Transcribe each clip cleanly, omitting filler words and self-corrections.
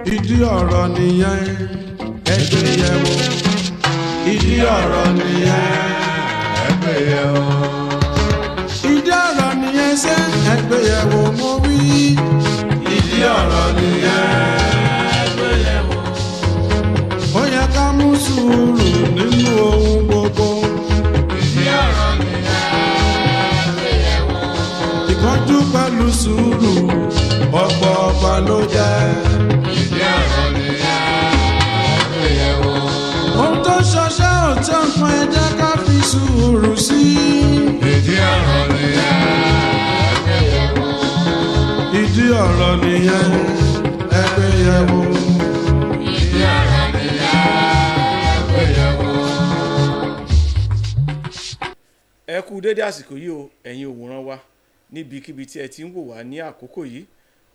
ìdí ọ̀rọ̀ nìyẹn ẹgbẹ́ yẹ̀wò. ìdí ọ̀rọ̀ nìyẹn ẹgbẹ́ yẹ̀wò. ìdí ọ̀rọ̀ nìyẹn ṣe ẹgbẹ́ yẹ̀wò mo wí. ìdí ọ̀rọ̀ nìyẹn ẹgbẹ́ yẹ̀wò. ó yẹ ká mú sùúrù nínú ohun gbogbo. ìdí ọ̀rọ̀ nìyẹn ẹgbẹ́ yẹ̀wò. ìkánjú pẹ̀lú sùúrù ọ̀pọ̀ ọ̀pọ̀ ló jẹ́. ìdí ọ̀rọ̀ nìyẹn ẹgbẹ́ yẹ̀wò. ohun tó ṣọṣẹ́ ò tó nǹkan ẹ jẹ́ ká fi sùúrù sí. ìdí ọ̀rọ̀ nìyẹn ẹgbẹ́ yẹ̀wò. ìdí ọ̀rọ̀ nìyẹn ẹgbẹ́ yẹ̀wò. ìdí ọ̀rọ̀ nìyẹn ẹgbẹ́ yẹ̀wò. ẹ kú dédé àsìkò yìí o ẹ̀yin òwòrán wa níbikíbi tí ẹ ti ń wò wá ní àkókò yìí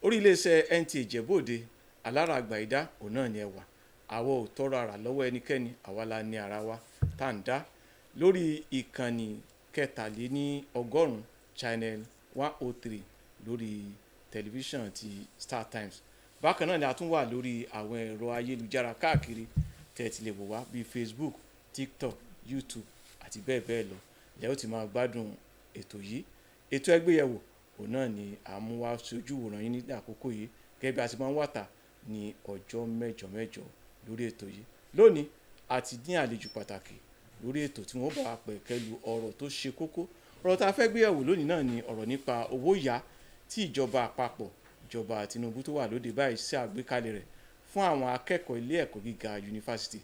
orí iléeṣẹ́ NTA Ìjẹ̀bú-Òde alárààgbà ìdá òun náà ni ẹ wà. àwa ò tọrọ àrà lọ́wọ́ ẹnikẹ́ni, àwa la ní ara wa tá à ń dá lórí ìkànnì kẹtàléní-ọgọ́rùn-ún channel 103 lórí tẹlifíṣàn ti Star Times. bákan náà ni a tún wà lórí àwọn ẹ̀rọ ayélujára káàkiri tẹ́ ẹ ti lè wò wá bíi Facebook, TikTok, YouTube àti bẹ́ẹ̀ bẹ́ẹ̀ lọ. lẹ́ ó ti máa gbádùn ètò yìí. ètò ẹgbẹ́yẹ̀wò òun náà ni à ń mú wá sójú wòran yín ní àkókò yìí gẹ́gẹ́ bí a ti máa ń wàtà ní ọjọ́ mẹ́jọ mẹ́jọ lórí ètò yìí. lónìí a ti ní àlejò pàtàkì lórí ètò tí wọ́n bá wa pẹ̀kẹ́lu ọ̀rọ̀ tó ṣe kókó. ọ̀rọ̀ tá a fẹ́ gbéyẹ̀wò lónìí náà ni ọ̀rọ̀ nípa owó yá tí ìjọba àpapọ̀ ìjọba Tinubu tó wà lóde báyìí ṣe àgbékalẹ̀ rẹ̀ fún àwọn akẹ́kọ̀ọ́ ilé ẹ̀kọ́ gíga yunifásitì,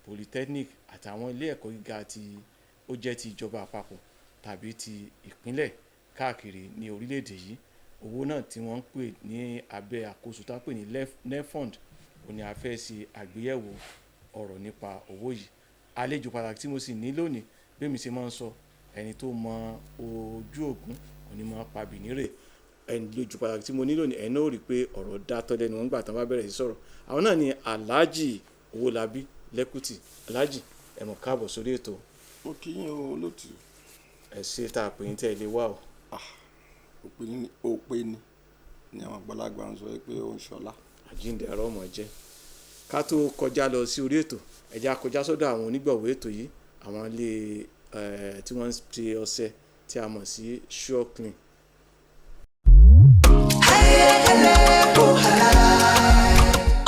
polytechnic àtàwọn ilé ẹ̀kọ́ gíga tí ó jẹ́ ti ìjọba àpapọ̀ tàbí ti ìpínlẹ̀ káàkiri ní orílẹ̀-èdè yìí. owó náà tí wọ́n ń pè ní abẹ́ àkóso tá a pè ní NEFUND òun ni a fẹ́ ṣe àgbéyẹ̀wò ọ̀rọ̀ nípa owó yìí. àlejò pàtàkì tí mo sì ní lónìí bí mi ṣe máa ń sọ ẹni tó mọ ojú ògún òní máa pa bìnírè. ẹni lójú pàtàkì tí mo ní lónìí ẹni ó rí i pé ọ̀rọ̀ dá tọ́lẹ̀ ni wọ́n gbà tán bá bẹ̀rẹ̀ sí sọ̀rọ̀. àwọn náà ni Alhaji Owólabí Lẹ́kútì. Alhaji ẹ mọ̀ káàbọ̀ sórí ètò. mo kí yín o lótú. ẹ ṣe tá a pè ní tẹ́ ẹ lé wá o. òpè ni àwọn àgbàlagbà ń sọ pé ó ń ṣọlá. àjíǹde àrọ́ ọmọ jẹ́. ká tó kọjá lọ sí orí ètò ẹ jẹ́ á kọjá sọ́dọ̀ àwọn onígbọ̀wọ́ ètò yìí, àwọn ilé tí wọ́n ń ṣe ọṣẹ tí a mọ̀ sí SureClean.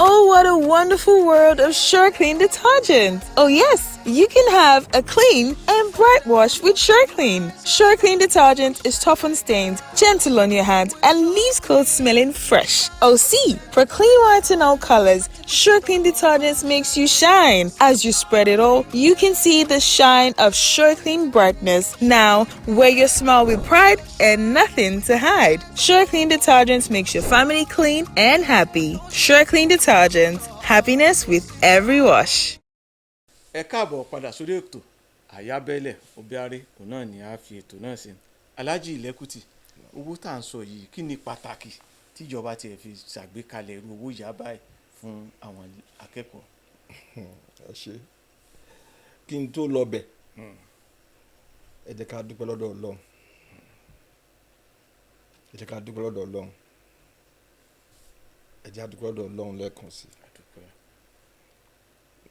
Oh, what a wonderful world of SureClean detergent. Oh yes, you can have a clean and bright wash with SureClean. SureClean detergent is tough on stains, gentle on your hands, and leaves clothes smelling fresh. Oh see, for clean whites and all colors, SureClean detergent makes you shine. As you spread it all, you can see the shine of SureClean brightness. Now, wear your smile with pride and nothing to hide. SureClean detergent makes your family clean and happy. SureClean detergent, happiness with every wash. ẹ káàbọ̀ padà sórí ètò àyábẹ́lẹ̀ obiare òun náà ni a fi ètò náà sí. Alhaji Lẹ́kútì, owó tá à ń sọ yìí kí ni pàtàkì tíjọba tiẹ̀ fi ṣàgbékalẹ̀ irú owó yá báyìí fún àwọn akẹ́kọ̀ọ́. ẹ ṣe kí n tó lọ bẹ̀ ẹ jẹ́ ká dúpẹ́ lọ́dọ̀ Ọlọ́run. ẹ jẹ́ ká dúpẹ́ lọ́dọ̀ Ọlọ́run. ẹ jẹ́ ká dúpẹ́ lọ́dọ̀ Ọlọ́run lẹ́ẹ̀kan sí i.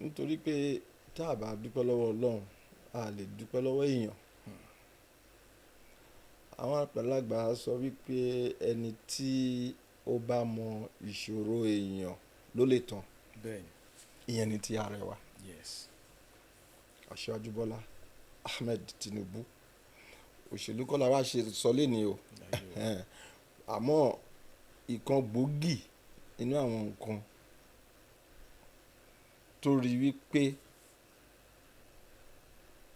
nítorí pé tá a bá dúpẹ́ lọ́wọ́ Ọlọ́run a lè dúpẹ́ lọ́wọ́ èèyàn. àwọn àgbàlagbà sọ wípé ẹni tí ó bá mọ ìṣòro èèyàn ló lè tán. bẹ́ẹ̀ni. ìyẹn ni ti Arẹwà. yes. Aṣíwájú Bọ́lá Ahmed Tinubu. òṣèlú kọ́ la wá ṣe sọ lẹ́ni o. àmọ́ ìkan gbòógì nínú àwọn nǹkan tó rí wípé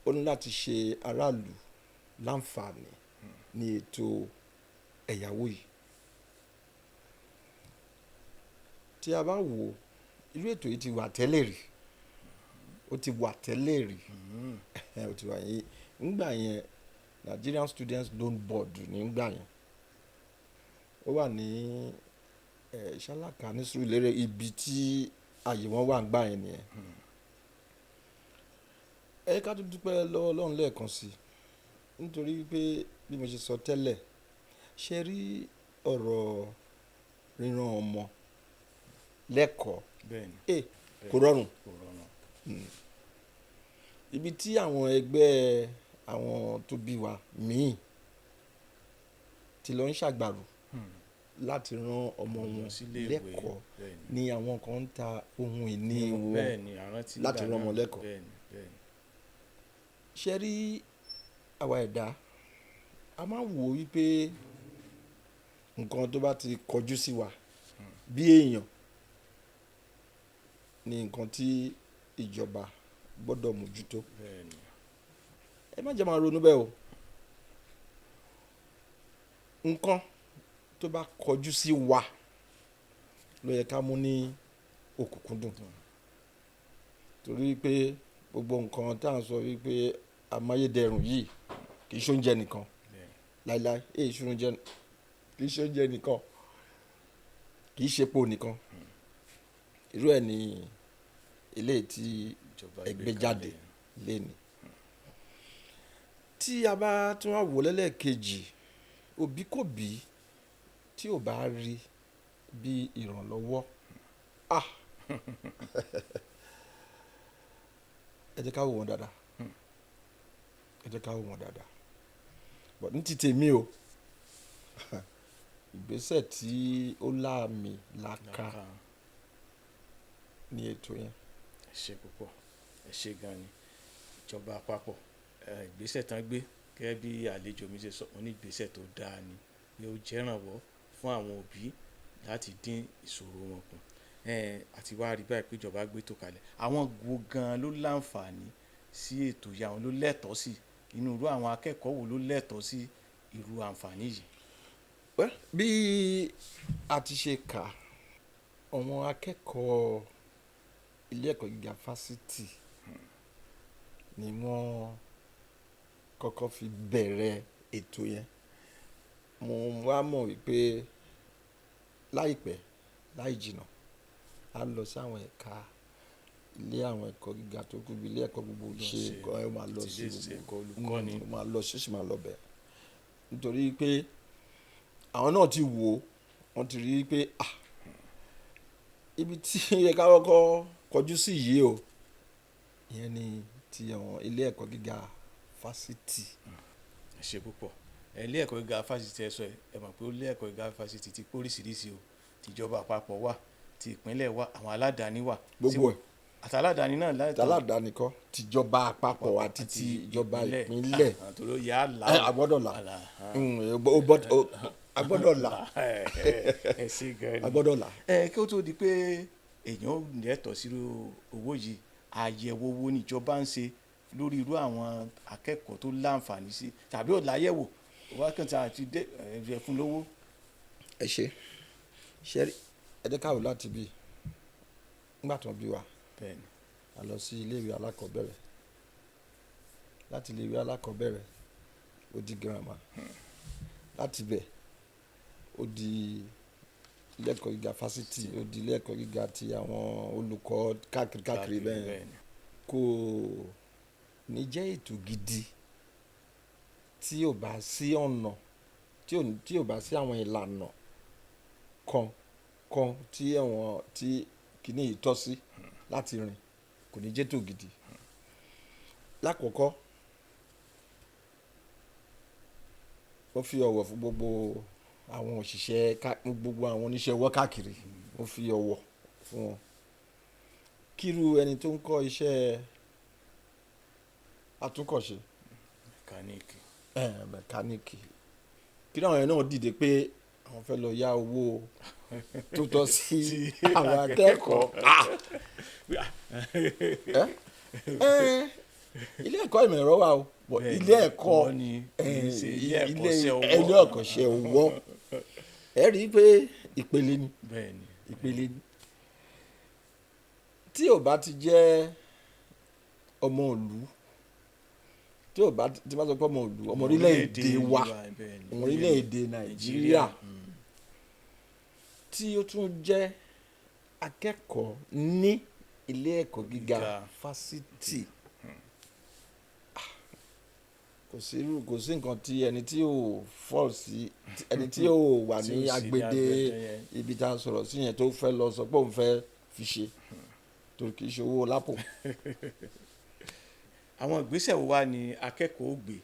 ó ní láti ṣe aráàlú láǹfààní ní ètò ẹ̀yáwó yìí. tí a bá wò irú ètò yìí ti wà tẹ́lẹ̀ rí ó ti wà tẹ́lẹ̀ rí ó ti wà yìí nígbà yẹn Nigerian Students Loan Board nígbà yẹn ó wà ní Ṣálákà ní Sùúrùlérè ibi tí àyè wọn wà ń gbà yẹn nìyẹn. ẹ ká tó dúpẹ́ lọ́wọ́ Ọlọ́run lẹ́ẹ̀kan sí nítorí pé bí mo ṣe sọ tẹ́lẹ̀ ṣe rí ọ̀rọ̀ ríran ọmọ lẹ́kọ̀ọ́ bẹ́ẹ̀ni kò rọrùn. kò rọrùn. Ibi tí àwọn ẹgbẹ́ àwọn tó bí wa míì ti lọ ń ṣàgbàrò láti rán ọmọ wọn lẹ́kọ̀ọ́ ni àwọn kan ń ta ohun ìní wọn láti rán ọmọ lẹ́kọ̀ọ́. ṣe rí àwa ẹ̀dá a máa ń wò wípé nǹkan tó bá ti kọjú sí wa bí èèyàn ni nǹkan tí ìjọba gbọ́dọ̀ mójútó. ẹ má jẹ́ máa ronú bẹ́ẹ̀ o. nǹkan tó bá kọjú sí wa ló yẹ ká mú ní òkùnkùndùn torí pé gbogbo nǹkan tá à ń sọ wípé amáyédẹrùn yìí kì í ṣoúnjẹ nìkan láíláí kì í ṣoúnjẹ nìkan kì í ṣepo nìkan irú ẹ̀ ní eléyìí tí ẹgbẹ́ jáde léni. tí a bá tún wá wò lẹ́lẹ́kejì òbí kò bí tí ò bá rí bí ìrànlọ́wọ́ ẹ jẹ́ ká wò wọ́n dáadáa but ní ti tèmi o ìgbésẹ̀ tí ó láàmì làkà ní ètò yẹn. ẹ ṣé púpọ̀ ẹ ṣé gan ni ìjọba àpapọ̀ ìgbésẹ̀ tán gbé gẹ́gẹ́ bí àlejò mi ṣe sọ wọ́n ní ìgbésẹ̀ tó dáa ni pé ó jẹ́ ìrànwọ́ fún àwọn òbí láti dín ìṣòro wọn kù àti wá rí báyìí pé ìjọba gbé tó kalẹ̀ àwọn wo gan ló láǹfààní sí ètò yìí àwọn ló lẹ́tọ̀ọ́ sí inú irú àwọn akẹ́kọ̀ọ́ wo ló lẹ́tọ̀ọ́ sí irú àǹfààní yìí. bí a ti ṣe kà àwọn akẹ́kọ̀ọ́ ilé ẹ̀kọ́ gíga fásitì ni wọ́n kọ́kọ́ fi bẹ̀rẹ̀ ètò yẹn mo wá mọ̀ wípé láìpẹ́ láì jìnnà a lọ sí àwọn ẹ̀ka ilé àwọn ẹ̀kọ́ gíga tó kù bí ilé ẹ̀kọ́ gbogbo ṣe nǹkan ẹ máa lọ sí gbogbo máa lọ ṣọ́ọ̀ṣì máa lọ bẹ̀ nítorí pé àwọn náà ti wò wọ́n ti rí pé ibi tí ẹ ká kọ́kọ́ kọjú sí yìí o ìyẹn ni ti àwọn ilé ẹ̀kọ́ gíga fásitì. ẹ ṣé púpọ̀ ilé ẹ̀kọ́ gíga fásitì ẹ sọ ẹ mọ̀ pé ilé ẹ̀kọ́ gíga fásitì ti póríṣiríṣi o tìjọba àpapọ̀ wà ti ìpínlẹ̀ wà àwọn aládàáni wà. gbogbo ẹ̀ àtàládàáni náà láti. aládàáni kọ́ tìjọba àpapọ̀ àti ti ìjọba ìpínlẹ̀. àtòrò yà á là. agbọ́dọ̀ là agbọ́dọ̀ là ẹ ṣé gan ni agbọ́dọ̀ là. kí ó tó di pé èèyàn ò lẹ́tọ̀ọ́ sí owó yìí àyẹ̀wò wo níjọba ń ṣe lórí irú àwọn akẹ́kọ̀ọ́ tó láǹfààní sí tàbí ò láyẹ̀wò wákàtí àti ẹ fún lówó. ẹ ṣe ẹ jẹ́ ká wò láti bí nígbà tó ń bí wa a lọ sí iléèwé alákọ̀ọ́bẹ̀rẹ̀ láti iléèwé alákọ̀ọ́bẹ̀rẹ̀ ó di girama láti bẹ̀ ó di ilé ẹ̀kọ́ gíga fásitì ó di ilé ẹ̀kọ́ gíga ti àwọn olùkọ́ káàkiri bẹ́ẹ̀ kò ní jẹ́ ètò gidi tí ò bá sí ọ̀nà tí ò bá sí àwọn ìlànà kan tí kìíní yìí tọ́ sí láti rìn kò ní jẹ́ ètò gidi. lákọ̀ọ́kọ́ wọ́n fi ọ̀wọ̀ fún gbogbo àwọn òṣìṣẹ́ gbogbo àwọn oníṣẹ́ ọwọ́ káàkiri wọ́n fi ọ̀wọ̀ fún wọn. kírú ẹni tó ń kọ́ iṣẹ́ atúnkọ̀ṣe mẹkáníìkì kí àwọn yẹn náà dìde pé àwọn fẹ́ lọ yá owó tó tọ́ sí àwọn akẹ́kọ̀ọ́. ilé ẹ̀kọ́ ìmọ̀ ẹ̀rọ wà o ilé ẹ̀kọ́ ilé ẹ̀kọ́ṣẹ́ ọwọ́ ẹ rí i pé ìpele ni tí ò bá ti jẹ́ ọmọ ìlú tí ò bá ti bá sọ pé ọmọ ìlú ọmọ orílẹ̀-èdè wa ọmọ orílẹ̀-èdè Nàìjíríà tí ó tún jẹ́ akẹ́kọ̀ọ́ ní ilé ẹ̀kọ́ gíga fásitì kò sí nǹkan tí ẹni tí ò fall sí ẹni tí ò wà Tí ò ní sí ní agbede agbede yẹn. ibi tá a sọ̀rọ̀ sí yẹn tó fẹ́ lọ sọ pé òun fẹ́ fi ṣe torí kì í ṣe owó lápò. àwọn ìgbésẹ̀ wo wá ni akẹ́kọ̀ọ́ ó gbé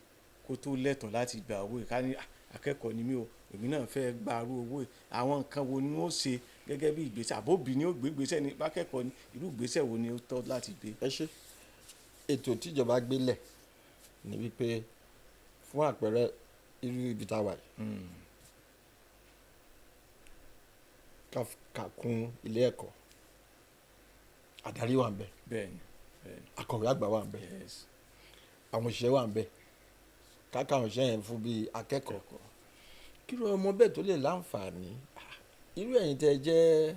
kó tó lẹ́tọ̀ọ́ láti gba owó yìí ká ní akẹ́kọ̀ọ́ ni mí o èmi náà fẹ́ gba arú owó yìí àwọn nǹkan wo ni wọ́n ṣe gẹ́gẹ́ bí ìgbésẹ̀ àbóbí ni ó gbé ìgbésẹ̀ ní akẹ́kọ̀ọ́ ni irú ìgbésẹ̀ wo ni ó tọ́ láti gbé. ẹ ṣe ètò tíjọba gbélẹ̀ ní wípé fún àpẹẹrẹ irú ibi tá a wà yìí ká kún ilé ẹ̀kọ́ adarí wà ń bẹ̀ bẹ́ẹ̀ni bẹ́ẹ̀ni akọ̀wé àgbà wà ń bẹ̀ yes àwọn òṣìṣẹ́ wà ń bẹ̀ káka àwọn òṣìṣẹ́ yẹn fún bíi akẹ́kọ̀ọ́ kí ló ọmọ bẹ́ẹ̀ tó lè láǹfààní irú ẹ̀yin tẹ́ jẹ́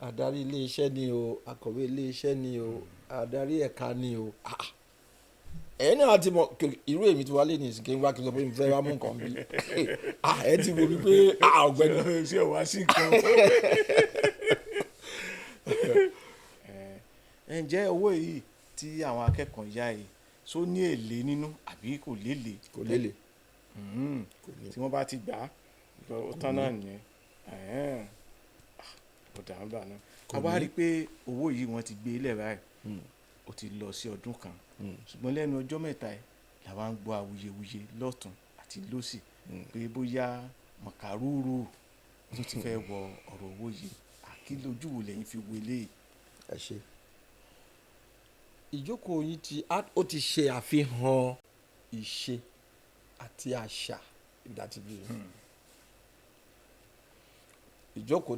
adarí iléeṣẹ́ ni o akọ̀wé iléeṣẹ́ ni o adarí ẹ̀ka ni o ẹ̀yin náà ti mọ̀ irú èmi ti wálé ní ìsìnkú wá kí n sọ pé mo fẹ́ wá mú nǹkan bí ẹ ti wo wípé ọ̀gbẹ́ni ṣé o wá sí nǹkan. ǹjẹ́ owó yìí tí àwọn akẹ́kọ̀ọ́ yá yìí só ní èlé nínú àbí kò lélẹ̀. kò lélẹ̀ tí wọ́n bá ti gbà á ó tán náà nìyẹn ó dà ń bà náà. a wá rí i pé owó yìí wọ́n ti gbé ilẹ̀ báyìí ó ti lọ sí ọdún kan ṣùgbọ́n lẹ́nu ọjọ́ mẹ́ta ẹ̀ làwa ń gbọ́ awuyewuye lọ́tún àti lósì pé bóyá mọ̀kàrúurú tó ti fẹ́ wọ ọ̀rọ̀ owó yìí àkílójú wo lẹ́yìn fi wọlé. ẹ ṣe ìjókòó yìí ó ti ṣe àfihàn ìṣe àti àṣà ìdátìbí ìjókòó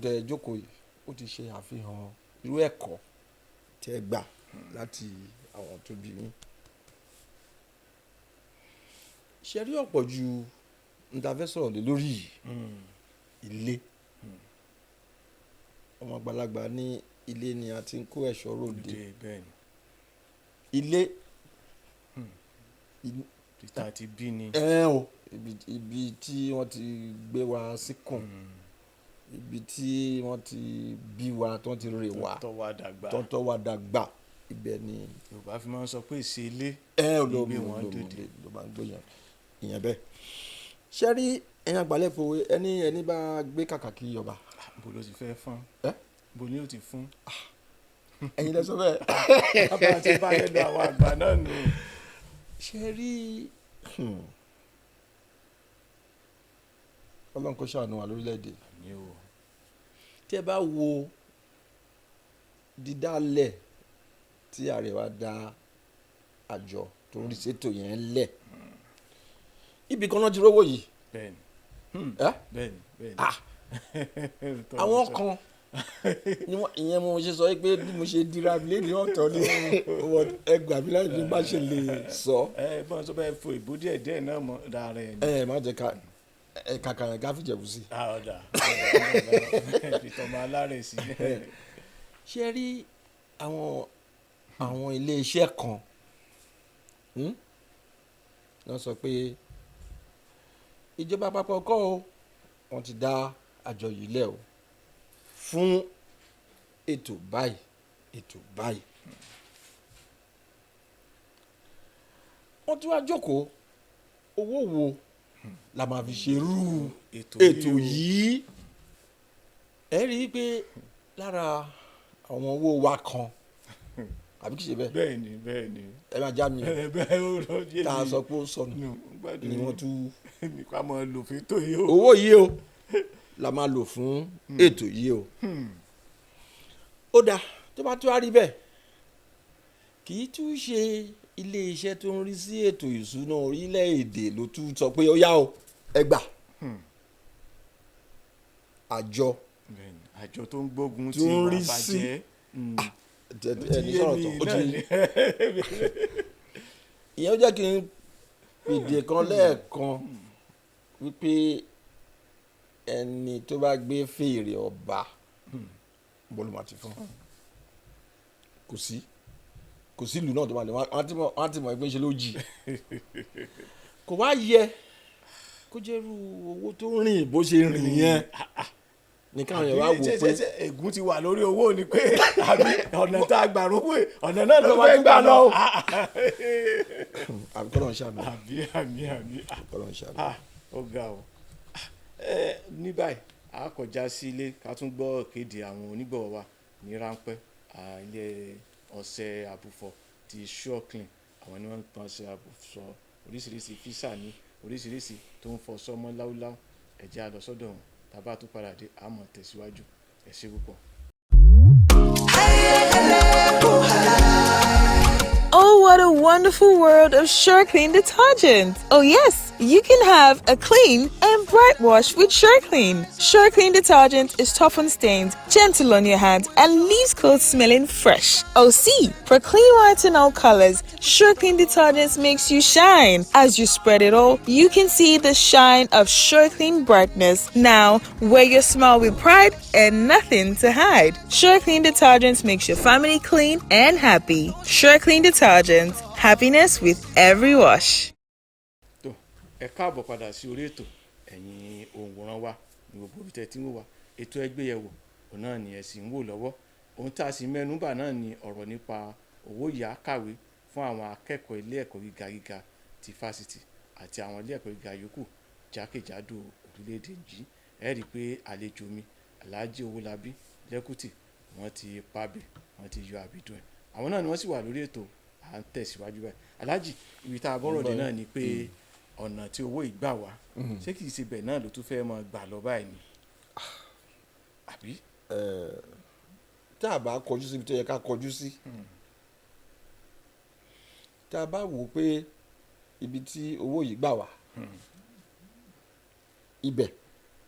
yìí ó ti ṣe àfihàn irú ẹ̀kọ́ tẹ́ gbà láti àwọn tó bí yín ṣe rí ọ̀pọ̀ ju ntàfẹ́ sọ̀rọ̀ lé lórí yìí ilé ọmọ àgbàlagbà ní ilé ni a ti ń kó ẹ̀ṣọ́ ròde ilé títà ti bí ni ibi tí wọ́n ti gbé wa síkùn ibi tí wọ́n ti bí wa tí wọ́n ti rè wá tọ́tọ́ wa dàgbà ibẹ̀ ni Yorùbá fi máa ń sọ pé ìṣe ilé ìgbé wọn dòde ló máa ń gbóyàn ìyẹn bẹ́ẹ̀ ṣe rí ẹ̀yin àgbàlẹ̀ fòwe ẹni bá gbé kàkà kí ọba. bó ló ti fẹ́ fún bó ni ó ti fún. ẹ̀yin lẹ sọ bẹ́ẹ̀. bàbá àti báyẹn lọ àwọn àgbà náà nù. ṣe rí Ọlọ́run kó ṣàánú wa lórílẹ̀‐èdè tí ẹ bá wo dídálẹ̀ tí ààrẹ wa dá àjọ tó ń rí ṣètò yẹn lẹ̀ ibì kan náà ti rówó yìí. bẹ́ẹ̀ni bẹ́ẹ̀ni àwọn kan ìyẹn mo ṣe sọ pé bí mo ṣe dira mi lẹ́ni ọ̀tọ̀ ni ẹgbàá mi láti fi bá ṣe lè sọ. bọ́n sọ bẹ́ẹ̀ fo ìbò díẹ̀ náà mọ́ dára ẹ̀ ní. má jẹ́ kàkà ká fìjẹ̀bù sí. ọ̀dà ìtọ́mọ alárẹ̀ sí. ṣe rí àwọn ilé-iṣẹ́ kan wọ́n sọ pé ìjọba àpapọ̀ kọ́ o wọ́n ti dá àjọ yìí lẹ̀ o fún ètò báyìí wọ́n tún wá jókòó owó wo la máa fi ṣerú ètò yìí ẹ rí i pé lára àwọn owó wa kan àbí kìí ṣe bẹ́ẹ̀. bẹ́ẹ̀ni. ẹ máa já mi bẹ́ẹ̀ ó lọ yé mi. tá a sọ pé ó sọnù ni wọ́n tún. nípa máa lò fún ètò yìí o. owó yìí o la máa lò fún ètò yìí o. ó dáa tó bá tó a rí bẹ́ẹ̀ kì í tún ṣe ilé-iṣẹ́ tó ń rí sí ètò ìṣúná orílẹ̀-èdè ló tún sọ pé ó yá o ẹ gbà. àjọ tó ń gbógun ti ìwà bàjẹ́. ẹni sọ̀rọ̀ tó ó ti ìyẹn ó jẹ́ kí n pèdè kan lẹ́ẹ̀kan wípé ẹni tó bá gbé fèrè ọba bọ́ọ̀lù máa ti fún kò sí ìlú náà tó bá lè wọ́n á ti mọ̀ pé ṣe ló jì kò wá yẹ kó jẹ́rú owó tó rìn bó ṣe rìn yẹn ní káwọn yẹn wá wò pé ègún ti wà lórí owó ni pé àbí ọ̀nà tá a gbà rówó ọ̀nà náà ló fẹ́ gbà lọ. àbí kọ́ ló ń ṣàmì. àmì kọ́ ló ń ṣàmì. ó ga o. ní báyìí a kọjá sí ilé ká tún gbọ́ kéde àwọn onígbọ̀wọ́ wa ní ráńpẹ́ ilé ọṣẹ àbùfọ̀ ti SureClean àwọn ni wọ́n ń tan ọṣẹ àbùfọ̀ oríṣiríṣi físà ní oríṣiríṣi tó ń fọ sọmọ láúláú ẹ̀jẹ̀ àlọ́sọ́dọ̀ wọn tàbá tó padà dé àmọ́ tẹ̀síwájú ẹ ṣé púpọ̀. Oh, what a wonderful world of SureClean detergent! Oh yes, you can have a clean and bright wash with SureClean. SureClean detergent is tough on stains, gentle on your hands, and leaves clothes smelling fresh. Oh see, for clean whites and all colors, SureClean detergent makes you shine. As you spread it all, you can see the shine of SureClean brightness. Now, wear your smile with pride and nothing to hide. SureClean detergent makes your family clean and happy. SureClean detergent, happiness with every wash. tó ẹ káàbọ̀ padà sí orí ètò ẹ̀yin òǹwòran wa ní gbogbo ibi tẹ́ tí ń wò wá ètò ẹgbẹ́yẹ̀wò òun náà ni ẹ sì ń wò lọ́wọ́ ohun tá a sì mẹ́nubà náà ni ọ̀rọ̀ nípa owó ìyá kàwé fún àwọn akẹ́kọ̀ọ́ ilé ẹ̀kọ́ gíga ti fásitì àti àwọn ilé ẹ̀kọ́ gíga yòókù jákèjádò orílẹ̀-èdè yìí ẹ rí i pé àlejò mi Alhaji Owólabí Lẹ́kùtì wọ́n ti pàbẹ̀ wọ́n ti yọ àbídùn ẹ̀ àwọn náà ni wọ́n sì wà lórí ètò à ń tẹ̀síwájú báyìí Alhaji ibi tá a bọ́rọ̀ dé náà ni pé ọ̀nà tí owó ìgbà wá ṣé kìí ṣe bẹ́ẹ̀ náà ló tún fẹ́ máa gbà lọ báyìí ni àbí. tá a bá kọjú síbi tó yẹ ká kọjú sí tá a bá wò ó pé ibi tí owó yìí gbà wá ibẹ̀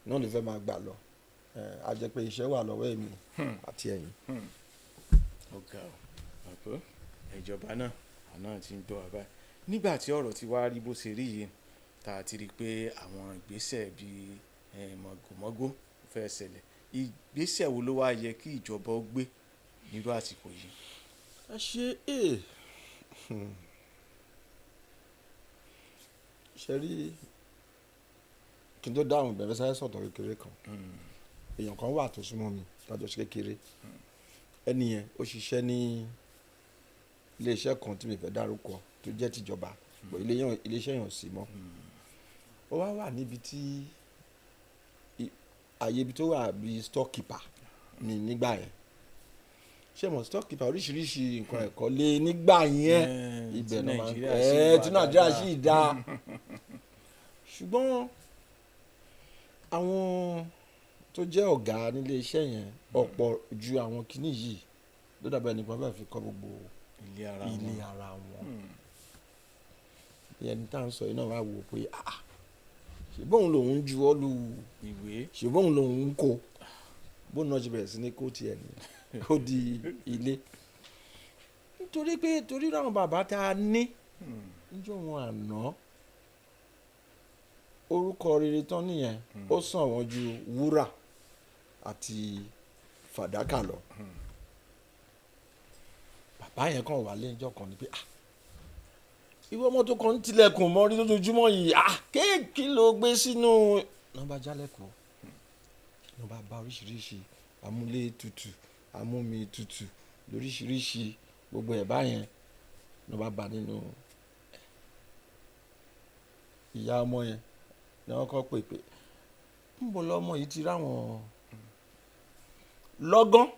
náà lè fẹ́ máa gbà lọ a jẹ́ pé iṣẹ́ wà lọ́wọ́ èmi àti ẹ̀yin. ọ̀gá ọ̀pọ̀ ìjọba náà àná ti ń gbọ́ wa báyìí nígbà tí ọ̀rọ̀ ti wá rí bó ṣe rí yìí tá a ti rí i pé àwọn ìgbésẹ̀ bíi mọ̀gòmọ́gó fẹ́ ṣẹlẹ̀ ìgbésẹ̀ wo ló wá yẹ kí ìjọba ó gbé nírú àsìkò yìí. ẹ ṣe ṣe rí kí n tó dáhùn bẹ̀rẹ̀ sáré sọ̀tọ̀ kékeré kan èèyàn kan wà tó súnmọ́ mi tájọ ṣe kékeré ẹni yẹn ó ṣiṣẹ́ ní iléeṣẹ́ kan tí mi fẹ́ dárúkọ tó jẹ́ tìjọba iléeṣẹ́ yẹn ò sí mọ́ ó wá wà níbi tí àyè ibi tó wà bíi storekeeper ní nígbà yẹn ṣé mo storekeeper oríṣiríṣi nǹkan ẹ̀kọ́ lé nígbà yẹn ibẹ̀ náà máa ń tí Nàìjíríà sì dá ṣùgbọ́n àwọn tó jẹ́ ọ̀gá nílé iṣẹ́ yẹn ọ̀pọ̀ ju àwọn kinní yìí ló dàbẹ̀ nípa bẹ́ẹ̀ fi kọ́ gbogbo ilé ara wọn ìyẹn ní tá à ń sọ yìí náà wá wò pé ṣùgbọ́n lòun ju ọ́ lu ìwé ṣùgbọ́n lòun kó bóun náà ṣe bẹ̀rẹ̀ sí ní kó tiẹ̀ ní ó di ilé nítorí pé torí àwọn bàbá tá a ní níjọ́ wọn àná orúkọ rere tán nìyẹn ó sàn wọ́n ju wúrà àti fàdákà lọ bàbá yẹn kàn wà lẹ́jọ́ kan ni pé ìwọ ọmọ tó kàn ń tilẹ̀kùn mọ́rí lójoojúmọ́ yìí kéèkì ló gbé sínú nọ́mbà jálẹ̀kùn nọ́mbà bá oríṣiríṣi amúlé tutù amúmi tutù lóríṣiríṣi gbogbo ẹ̀ báyẹn nọ́mbà bá nínú ìyá ọmọ yẹn ni wọ́n kọ́ pé ń bọ̀ lọ́mọ yìí ti ráwọn lọ́gán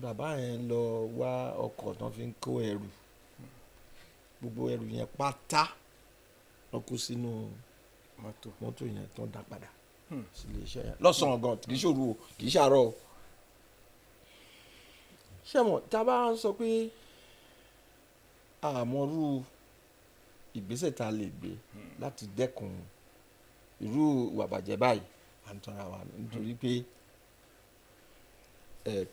bàbá yẹn lọ wá ọkọ̀ tán fi ń kó ẹrù gbogbo ẹrù yẹn pátá wọ́n kó sínú mọ́tò yẹn tán dá padà sílé iṣẹ́ yẹn lọ́sàn-án gan kì í ṣòro o kì í ṣàárọ̀ o ṣé mo tá a bá ń sọ pé àmọ́rú ìgbésẹ̀ tá a lè gbé láti dẹ́kun irú ìwà bàjẹ́ báyìí à ń tọ́ra wa nítorí pé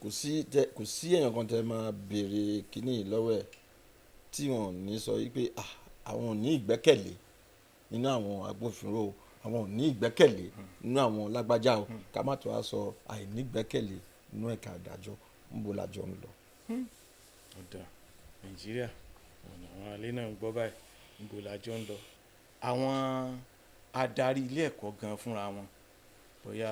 kò sí èèyàn kan tẹ́ máa béèrè kínní lọ́wọ́ ẹ̀ tí wọ́n ní sọ wípé àwọn ò ní ìgbẹ́kẹ̀lé nínú àwọn agbófinró àwọn ò ní ìgbẹ́kẹ̀lé nínú àwọn lágbájá o ká má tó wá sọ àìní ìgbẹ́kẹ̀lé nínú ẹ̀ka ìdájọ́ níbo lájọ ń lọ. ọ̀dà Nàìjíríà ọ̀nà àwọn alẹ́ náà ń gbọ́ báyìí níbo lájọ ń lọ àwọn adarí ilé ẹ̀kọ́ gan fúnra wọn bóyá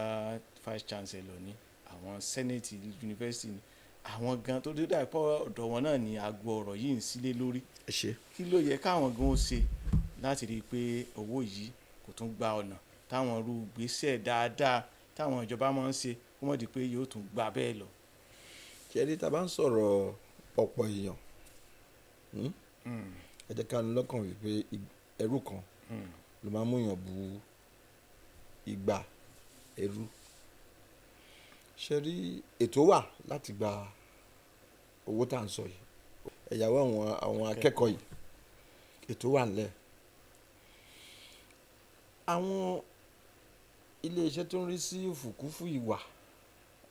vice chancellor ní àwọn senate university ni àwọn gan tó dé dàpọ̀ ọ̀dọ̀ wọn náà ni agbo ọ̀rọ̀ yìí ń sílé lórí ẹ ṣe. kí ló yẹ káwọn gan ó ṣe láti rí i pé owó yìí kò tún gba ọ̀nà táwọn irú gbèsè dáadáa táwọn ìjọba máa ń ṣe kó mọ̀ di pé yóò tún gbà bẹ́ẹ̀ lọ. ṣẹ́rí tá a bá ń sọ̀rọ̀ ọ̀pọ̀ èèyàn ẹ jẹ́ ká ní lọ́kàn wípé ẹrú kan ló máa ń mú èèyàn bu igba ẹrú. ṣẹ́rí ètò wà láti gba owó tá à ń sọ yìí ẹ̀yàwó àwọn akẹ́kọ̀ọ́ yìí ètò wà nílẹ̀. àwọn iléeṣẹ́ tó ń rí sí òfùkúfù ìwà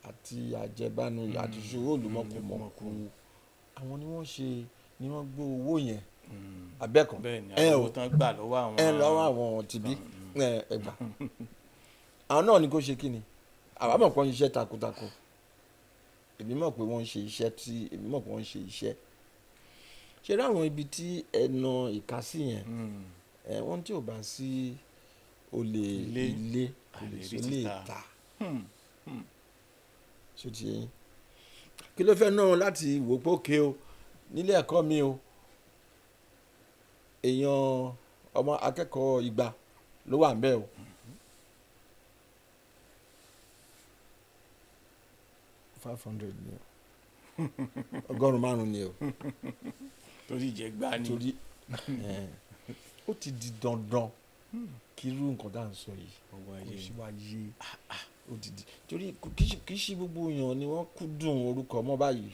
àti àjẹbánu àti ìṣòro olùmọ̀kùmọ̀kù àwọn ni wọ́n gbé owó yẹn abẹ́kan owó tán gbà lọ́wọ́ àwọn tìbí ẹgbà àwọn náà ni kò ṣe kí ni àwa mọ̀ pé wọ́n ń ṣiṣẹ́ takuntakun èmi mọ̀ pé wọ́n ń ṣe iṣẹ́ ṣe rí àwọn ibi tí ẹ̀nà ìkásí yẹn wọ́n tí ò bá sí olè ilé kò lè sí olè ìta ṣó ti yẹn kí ló fẹ́ náà láti wò pé òkè o nílé ẹ̀kọ́ mi o èèyàn ọmọ akẹ́kọ̀ọ́ igba ló wà ńbẹ̀ o $500 ni o 150 ni o torí ìjẹgbá ni torí ó ti di dandan kí irú nǹkan tá à ń sọ yìí kò sí wá yé ó ti di torí kì í ṣe gbogbo èèyàn ni wọ́n kúndùn orúkọ mọ́ báyìí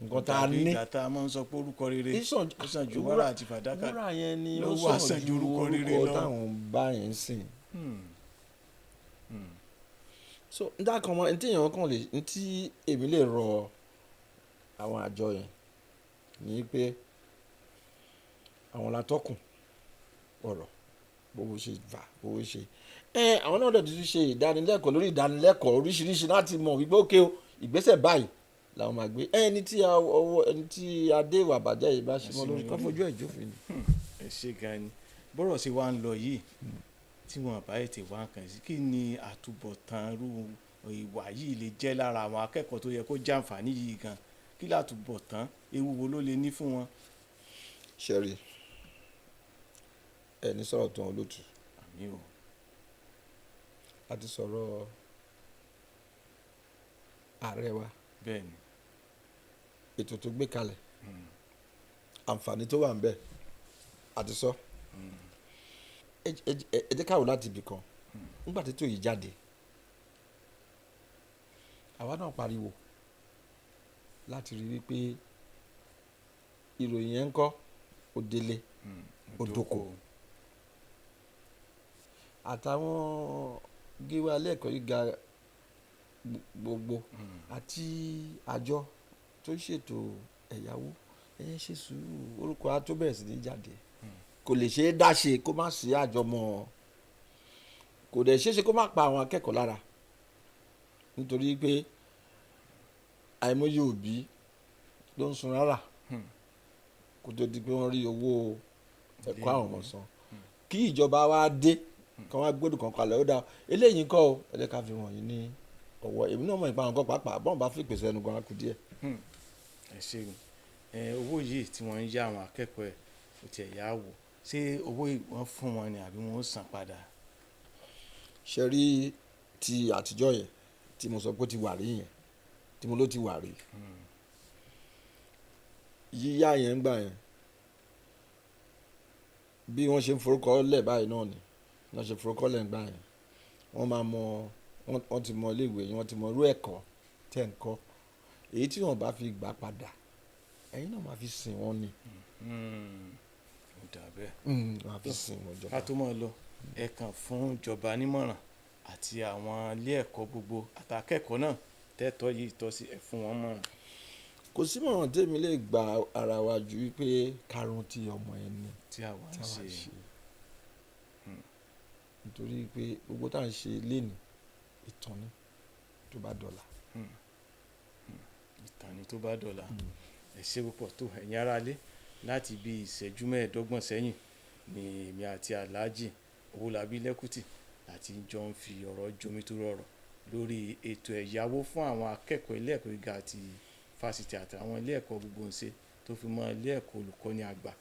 nǹkan tá a ní ìgbà tá a máa ń sọ pé orúkọ rere ó sàn ju wúrà àti fàdákà wúrà yẹn ni ló ó wà sàn ju orúkọ táwọn bá yẹn sìn. so n dá kan mọ n tí èèyàn kan lè n tí èmi lè rọ àwọn àjọ yẹn ní pé àwọn látọkùn ọ̀rọ̀ bówó ṣe fà bówó ṣe àwọn náà dẹ̀ ti ṣe ìdánilẹ́kọ̀ọ́ lórí ìdánilẹ́kọ̀ọ́ oríṣiríṣi láti mọ̀ wípé ókè o ìgbésẹ̀ báyìí làwọn máa gbé ẹni tí adé ìwà àbàjẹ́ yìí bá ṣe mọ́ lórí kọ́ fojú ẹ̀ jófin ni. ẹ ṣe gan ni bọ́rọ̀ sí wa ń lọ yìí tí wọn bá ètè wá kàn sí kí ni àtúbọ̀tán irú ìwà yìí lè jẹ́ lára àwọn akẹ́kọ̀ọ́ tó yẹ kó jàǹfààní yìí gan kí látúbọ̀tán ewu wo ló lè ní fún wọn. ṣẹ́rí ẹni sọ̀rọ̀ tán olótù àmì o a ti sọ̀rọ̀ ààrẹ wa bẹ́ẹ̀ ni ètò tó gbé kalẹ̀ àǹfààní tó wà ń bẹ àti sọ ẹ jẹ́ ká wò láti ibì kan nígbà tí tó yìí jáde àwa náà pariwo láti rí wípé ìròyìn yẹn ń kọ́ ó délé ó dóko àtàwọn gíwá lẹ́ẹ̀kọ́ gíga gbogbo àti àjọ tó ṣètò ẹ̀yáwó ẹ̀yẹn ṣe sùúrù orúkọ á tó bẹ̀rẹ̀ sí ní jáde kò lè ṣe é dáṣe kó má sí àjọmọ́ kò dẹ̀ ṣeéṣe kó má pa àwọn akẹ́kọ̀ọ́ lára nítorí pé àìmọye òbí ló ń sun rárá kó tó di pé wọ́n rí owó ẹ̀kọ́ àwọn ọmọ san kí ìjọba wa dé kí wọ́n gbódù kan kalẹ̀ ó dá eléyìí kọ́ ọ ẹ jẹ́ ká fi wọ̀nyí ní ọwọ́ èmi náà mọ̀ nípa àwọn kan pàápàá bọ́n bá fi pèsè ẹnu gan-an kù díẹ̀. ẹ ṣeun owó yìí tí wọ́n ń yá àwọn akẹ́kọ̀ọ́ ẹ̀ kò tiẹ̀ yá wò ṣé owó wọn fún wọn ni àbí wọn ó san padà. ṣe rí ti àtijọ́ yẹn tí mo sọ pé ó ti wà rí yẹn tí mo ló ti wà rí yíyá yẹn ń gbà yẹn bí wọ́n ṣe ń forúkọ lẹ̀ báyìí náà ni wọ́n ṣe forúkọ lẹ̀ ń gbà yẹn wọ́n máa mọ wọ́n ti mọ iléèwé yẹn wọ́n ti mọ irú ẹ̀kọ́ tẹ̀ ń kọ́ èyí tí wọ́n bá fi gbà padà ẹ̀yin náà máa fi sìn wọ́n ni. ó dà bẹ́ẹ̀. máa fi sìn wọ́n jọba. ká tó mọ̀ lọ ẹ kàn fún ìjọba nímọ̀ràn àti àwọn ilé ẹ̀kọ́ gbogbo àtàkẹ́kọ̀ọ́ náà tẹ́tọ́ yìí tọ́ sí ẹ̀ fún wọn mọ̀ràn. kò sí mọ̀ràn tèmi lè gba ara wa ju wípé karùn tí ọmọ ẹni tí àwa ń ṣe nítorí pé gbogbo tá à ń ṣe léni ìtàn ni tó bá dọ̀la. ìtàn ni tó bá dọ̀la ẹ ṣe púpọ̀ tó ẹ̀yin aráalé láti bí ìṣẹ́jú mẹ́ẹ̀ẹ́dọ́gbọ̀n sẹ́yìn ni èmi àti Alhaji Owólabí Lẹ́kùtì àti jọ ń fi ọ̀rọ̀ jomitoro ọ̀rọ̀ lórí ètò ẹ̀yáwó fún àwọn akẹ́kọ̀ọ́ ilé ẹ̀kọ́ gíga àti fásitì àti àwọn ilé ẹ̀kọ́ gbogboǹṣe tó fi mọ́ ilé ẹ̀kọ́ olùkọ́ni àgbà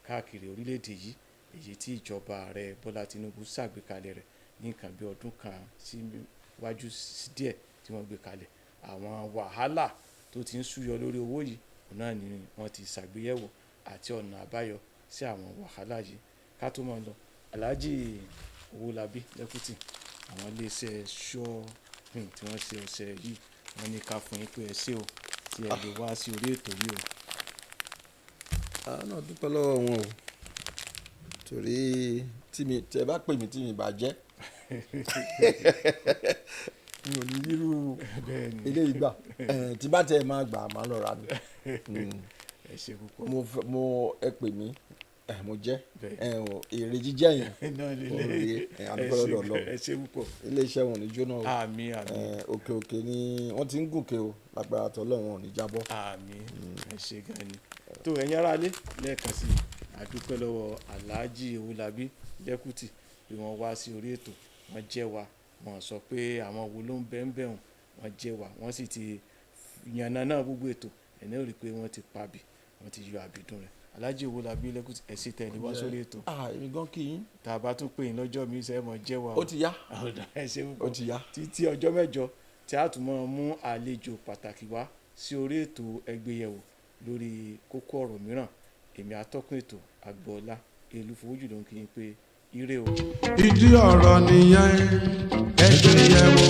káàkiri orílẹ̀-èdè yìí, èyí tí ìjọba ààrẹ Bọ́lá Tinubu ṣàgbékalẹ̀ rẹ̀ ní nǹkan bí ọdún kan síwájú díẹ̀ tí wọ́n gbé kalẹ̀. Àwọn wàhálà tó ti ń súyọ lórí owó yìí náà ni wọ́n ti ṣàgbéyẹ̀wò àti ọ̀nà àbáyọ sí àwọn wàhálà yìí. Ká tó máa lọ, Alhaji Owólabí Lẹ́kútì, àwọn iléeṣẹ́ Surepin tí wọ́n ṣe ọṣẹ yìí, wọ́n ní ká fún yín pé ẹ ṣé o tí ẹ lè wá sí orí ètò yìí o. náà dúpẹ́ lọ́wọ́ wọn o, torí tẹ bá pè mí tí mi bá jẹ́ mi ò ní rírú ilé ìgbà tí bá tẹ máa gbà máa lọ ra mi. Ẹ ṣé púpọ̀. mo ẹ pè mí mo jẹ́ èrè jíjẹ́ yẹn àdúgbò lọ́dọ̀ ẹ ṣé púpọ̀. iléeṣẹ́ wọn ò ní jóná o. Àmín àmín. òkè òkè ni wọ́n ti ń gòkè o, lágbára tọ́lọ́ wọn ò ní jábọ́. Àmín. Ẹ ṣé gan ni. Tó ẹ̀yin aráalé lẹ́ẹ̀kan sí àdúpẹ́ lọ́wọ́ Alhaji Owólabí Lẹ́kútì bí wọ́n wá sí orí ètò, wọ́n jẹ́ wa, wọ́n sọ pé àwọn wo ló ń bẹ́ẹ̀ hùn, wọ́n jẹ́ wa, wọ́n sì ti yànnàná gbogbo ètò, ẹ̀ní ò rí pé wọ́n ti pabì, wọ́n ti yọ àbìdún rẹ̀. Alhaji Owólabí Lẹ́kútì, ẹ ṣé tẹ̀lé wá sórí ètò. èmi gan kí yín. Tá a bá tún pè yín lọ́jọ́ mi ṣe é mọ̀ jẹ́ wa. Ó ti yá. Ẹ ṣé púpọ̀. Ó ti yá. Títí ọjọ́ mẹ́jọ tí a tún máa mú àlejò pàtàkì wá sí orí ètò ẹgbẹ́yẹ̀wò lórí kókó ọ̀rọ̀ mìíràn, èmi atọ́kùn ètò Agboola Elúfowójù ló ń kí yín pé ire o. Ìdí ọ̀rọ̀ nìyẹn ẹgbẹ́yẹ̀wò.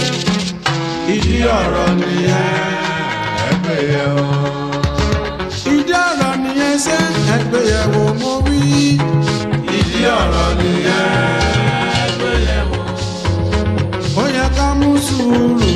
Ìdí ọ̀rọ̀ nìyẹn ẹgbẹ́yẹ̀wò. Ìdí ọ̀rọ̀ nìyẹn ṣé ẹgbẹ́yẹ̀wò mo wí. Ìdí ọ̀rọ̀ nìyẹn ẹgbẹ́yẹ̀wò. Ó yẹ ká mú sùúrù